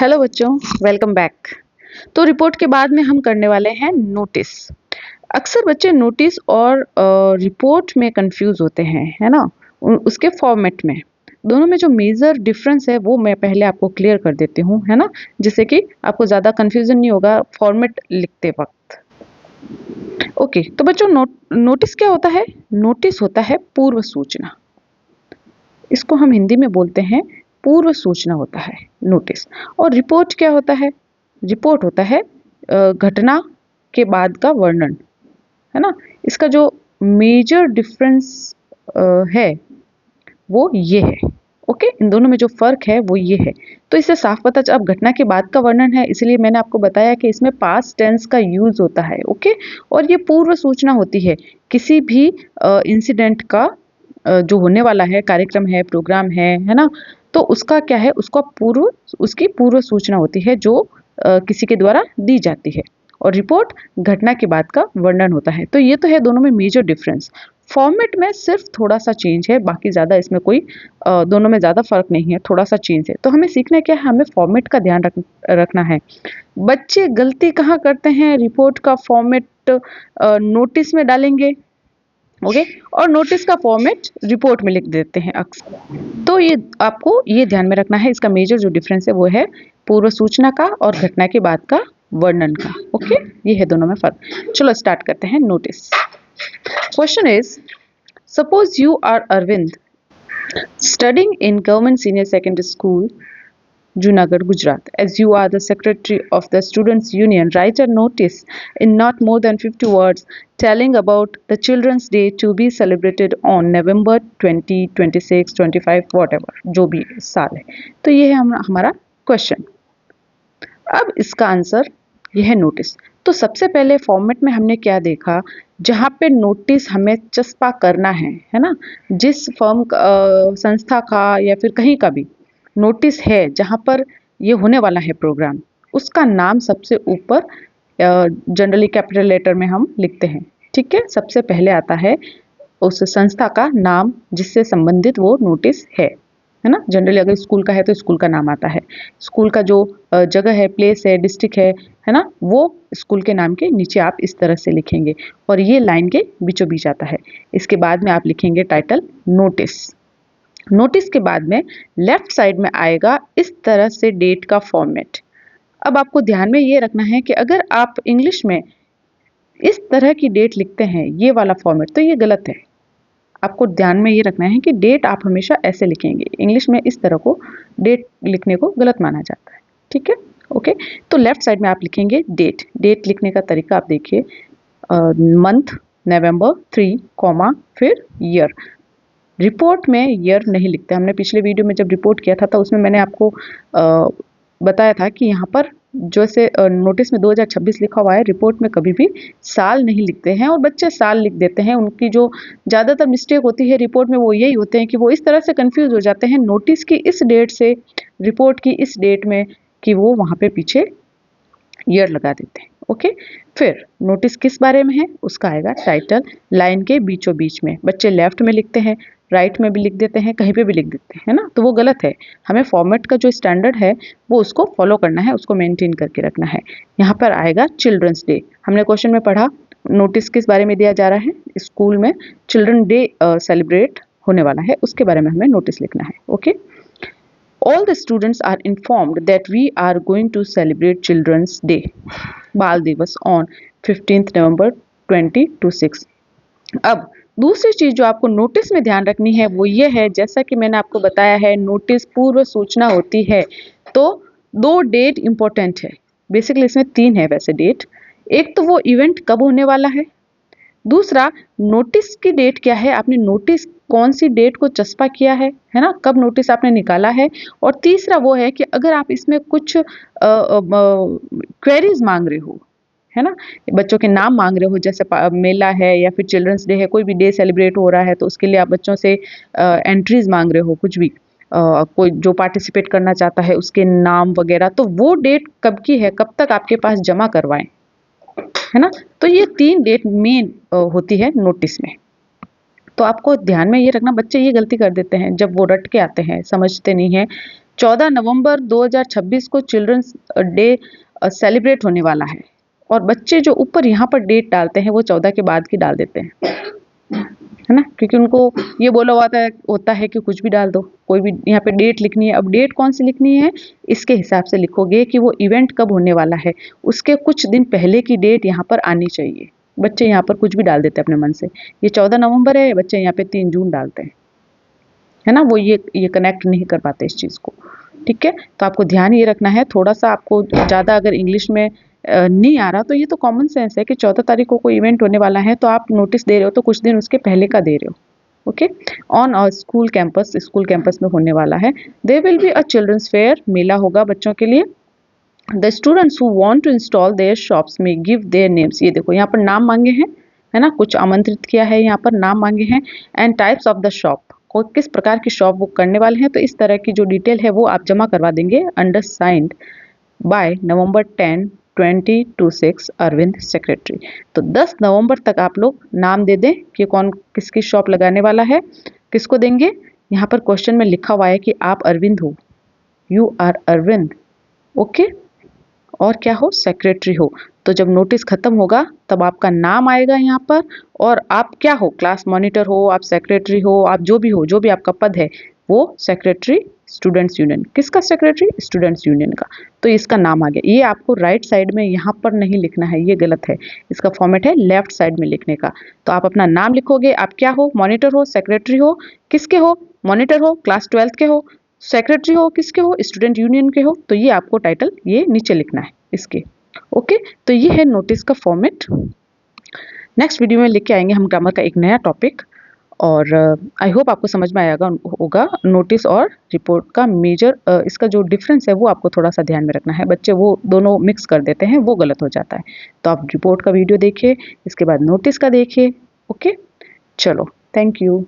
Hello बच्चों, welcome back. तो report के बाद में हम करने वाले हैं नोटिस। अक्सर बच्चे नोटिस और रिपोर्ट में कंफ्यूज होते हैं, है ना। उसके फॉर्मेट में दोनों में जो मेजर डिफरेंस है वो मैं पहले आपको क्लियर कर देती हूँ, है ना, जिससे कि आपको ज़्यादा कंफ्यूजन नहीं होगा फॉर्मेट लिखते वक्त। ओके, तो बच्चों नोटिस क्या होता है? नोटिस होता है पूर्व सूचना। इसको हम हिंदी में बोलते हैं पूर्व सूचना होता है नोटिस। और रिपोर्ट क्या होता है? रिपोर्ट होता है घटना के बाद का वर्णन, है ना। इसका जो मेजर डिफरेंस है वो ये है। ओके, इन दोनों में जो फर्क है वो ये है। तो इससे साफ पता अब घटना के बाद का वर्णन है, इसलिए मैंने आपको बताया कि इसमें पास्ट टेंस का यूज होता है। ओके, और ये पूर्व सूचना होती है किसी भी इंसिडेंट का, जो होने वाला है, कार्यक्रम है, प्रोग्राम है ना। तो उसका क्या है, उसकी पूर्व सूचना होती है जो किसी के द्वारा दी जाती है। और रिपोर्ट घटना के बाद का वर्णन होता है। तो ये तो है दोनों में मेजर डिफरेंस। फॉर्मेट में सिर्फ थोड़ा सा चेंज है, बाकी ज़्यादा इसमें कोई दोनों में ज़्यादा फर्क नहीं है, थोड़ा सा चेंज है। तो हमें सीखना क्या है, हमें फॉर्मेट का ध्यान रखना है। बच्चे गलती कहाँ करते हैं? रिपोर्ट का फॉर्मेट नोटिस में डालेंगे, ओके, और नोटिस का फॉर्मेट रिपोर्ट में लिख देते हैं अक्सर। तो ये आपको ये ध्यान में रखना है, इसका मेजर जो डिफरेंस है वो है पूर्व सूचना का और घटना के बाद का वर्णन का। ओके, ये है दोनों में फर्क। चलो स्टार्ट करते हैं notice. Question is, suppose you are Arvind studying in government senior secondary school, Junagadh, Gujarat. As you are the secretary of the Students' Union, write a notice in not more than 50 words telling about the Children's Day to be celebrated on November 20, 26, 25, whatever, जो भी साल है। तो ये है हमारा question. अब इसका आंसर यह है नोटिस। तो सबसे पहले फॉर्मेट में हमने क्या देखा, जहाँ पे नोटिस हमें चस्पा करना है ना, जिस फर्म संस्था का या फिर कहीं का भी नोटिस है जहाँ पर ये होने वाला है प्रोग्राम, उसका नाम सबसे ऊपर जनरली कैपिटल लेटर में हम लिखते हैं। ठीक है, सबसे पहले आता है उस संस्था का नाम जिससे संबंधित वो नोटिस है ना। जनरली अगर स्कूल का है तो स्कूल का नाम आता है, स्कूल का जो जगह है, प्लेस है, डिस्ट्रिक्ट है ना, वो स्कूल के नाम के नीचे आप इस तरह से लिखेंगे और ये लाइन के बीचों बीच आता है। इसके बाद में आप लिखेंगे टाइटल नोटिस। नोटिस के बाद में लेफ्ट साइड में आएगा इस तरह से डेट का फॉर्मेट। अब आपको ध्यान में ये रखना है कि अगर आप इंग्लिश में इस तरह की डेट लिखते हैं, ये वाला फॉर्मेट, तो ये गलत है। आपको ध्यान में ये रखना है कि डेट आप हमेशा ऐसे लिखेंगे। इंग्लिश में इस तरह को डेट लिखने को गलत माना जाता है। ठीक है, ओके। तो लेफ्ट साइड में आप लिखेंगे डेट। डेट लिखने का तरीका आप देखिए, मंथ नवंबर 3, कॉमा, फिर ईयर। रिपोर्ट में ईयर नहीं लिखते। हमने पिछले वीडियो में जब रिपोर्ट किया था तो उसमें मैंने आपको बताया था कि यहाँ पर जैसे नोटिस में 2026 लिखा हुआ है, रिपोर्ट में कभी भी साल नहीं लिखते हैं और बच्चे साल लिख देते हैं। उनकी जो ज़्यादातर मिस्टेक होती है रिपोर्ट में वो यही होते हैं कि वो इस तरह से कंफ्यूज हो जाते हैं नोटिस की इस डेट से, रिपोर्ट की इस डेट में, कि वो वहाँ पे पीछे ईयर लगा देते हैं। ओके, फिर नोटिस किस बारे में है उसका आएगा टाइटल लाइन के बीचों बीच में। बच्चे लेफ्ट में लिखते हैं, राइट में भी लिख देते हैं, कहीं पे भी लिख देते हैं ना, तो वो गलत है। हमें फॉर्मेट का जो स्टैंडर्ड है वो उसको फॉलो करना है, उसको मेंटेन करके रखना है। यहाँ पर आएगा चिल्ड्रंस डे। हमने क्वेश्चन में पढ़ा नोटिस किस बारे में दिया जा रहा है, स्कूल में चिल्ड्रन डे सेलिब्रेट होने वाला है, उसके बारे में हमें नोटिस लिखना है। Okay, all the students are informed that we are going to celebrate Children's Day, बाल दिवस, on 15th November 2026। अब दूसरी चीज जो आपको नोटिस में ध्यान रखनी है वो ये है, जैसा कि मैंने आपको बताया है नोटिस पूर्व सूचना होती है, तो 2 डेट इंपॉर्टेंट है। बेसिकली इसमें 3 है वैसे डेट। एक तो वो इवेंट कब होने वाला है, दूसरा नोटिस की डेट क्या है, आपने नोटिस कौन सी डेट को चस्पा किया है ना, कब नोटिस आपने निकाला है, और तीसरा वो है कि अगर आप इसमें कुछ क्वेरीज मांग रहे हो, है ना, बच्चों के नाम मांग रहे हो, जैसे मेला है या फिर चिल्ड्रंस डे है, कोई भी डे सेलिब्रेट हो रहा है, तो उसके लिए आप बच्चों से एंट्रीज मांग रहे हो, कुछ भी कोई जो पार्टिसिपेट करना चाहता है उसके नाम वगैरह, तो वो डेट कब की है, कब तक आपके पास जमा करवाएं, है ना। तो ये 3 डेट मेन होती है नोटिस में। तो आपको ध्यान में ये रखना, बच्चे ये गलती कर देते हैं जब वो रट के आते हैं, समझते नहीं हैं, 14 नवंबर 2026 को चिल्ड्रंस डे सेलिब्रेट होने वाला है, और बच्चे जो ऊपर यहाँ पर डेट डालते हैं वो 14 के बाद की डाल देते हैं, है ना, क्योंकि उनको ये बोला होता है कि कुछ भी डाल दो, कोई भी यहाँ पे डेट लिखनी है। अब डेट कौन सी लिखनी है, इसके हिसाब से लिखोगे कि वो इवेंट कब होने वाला है, उसके कुछ दिन पहले की डेट यहाँ पर आनी चाहिए। बच्चे यहाँ पर कुछ भी डाल देते हैं अपने मन से, ये 14 नवंबर है, बच्चे यहाँ पे 3 जून डालते हैं, है ना, वो ये कनेक्ट नहीं कर पाते इस चीज़ को। ठीक है, तो आपको ध्यान ये रखना है, थोड़ा सा आपको ज़्यादा अगर इंग्लिश में नहीं आ रहा तो ये तो कॉमन सेंस है कि 14 तारीख को कोई इवेंट होने वाला है, तो आप नोटिस दे रहे हो तो कुछ दिन उसके पहले का दे रहे हो। Okay, on a school campus में होने वाला है। There will be a children's fair, मेला होगा बच्चों के लिए। The students who want to install their shops में गिव देयर नेम्स, ये देखो यहाँ पर नाम मांगे हैं, है ना, कुछ आमंत्रित किया है, यहाँ पर नाम मांगे हैं। And types of the shop, को किस प्रकार की शॉप बुक करने वाले हैं, तो इस तरह की जो डिटेल है वो आप जमा करवा देंगे अंडरसाइंड बाय नवंबर 10, 2026 अरविंद सेक्रेटरी। तो 10 नवंबर तक आप लोग नाम दे दें कि कौन किसकी शॉप लगाने वाला है, किसको देंगे। यहाँ पर क्वेश्चन में लिखा हुआ है कि आप अरविंद हो, यू आर अरविंद, ओके, और क्या हो, सेक्रेटरी हो। तो जब नोटिस खत्म होगा तब आपका नाम आएगा यहाँ पर, और आप क्या हो, क्लास मॉनिटर हो, आप सेक्रेटरी हो, आप जो भी हो, जो भी आपका पद है वो सेक्रेटरी स्टूडेंट्स यूनियन। किसका सेक्रेटरी, स्टूडेंट्स यूनियन का। तो इसका नाम आ गया। ये आपको राइट साइड में यहाँ पर नहीं लिखना है, ये गलत है, इसका फॉर्मेट है लेफ्ट साइड में लिखने का। तो आप अपना नाम लिखोगे, आप क्या हो, मॉनिटर हो, सेक्रेटरी हो, किसके हो, मॉनिटर हो, क्लास 12 के हो, सेक्रेटरी हो, किसके हो, स्टूडेंट यूनियन के हो। तो ये आपको टाइटल ये नीचे लिखना है इसके। ओके, तो ये है नोटिस का फॉर्मेट। नेक्स्ट वीडियो में लेके आएंगे हम ग्रामर का एक नया टॉपिक, और आई होप आपको समझ में आएगा होगा नोटिस और रिपोर्ट का मेजर इसका जो डिफरेंस है वो आपको थोड़ा सा ध्यान में रखना है। बच्चे वो दोनों मिक्स कर देते हैं, वो गलत हो जाता है। तो आप रिपोर्ट का वीडियो देखिए, इसके बाद नोटिस का देखिए। ओके, चलो, थैंक यू।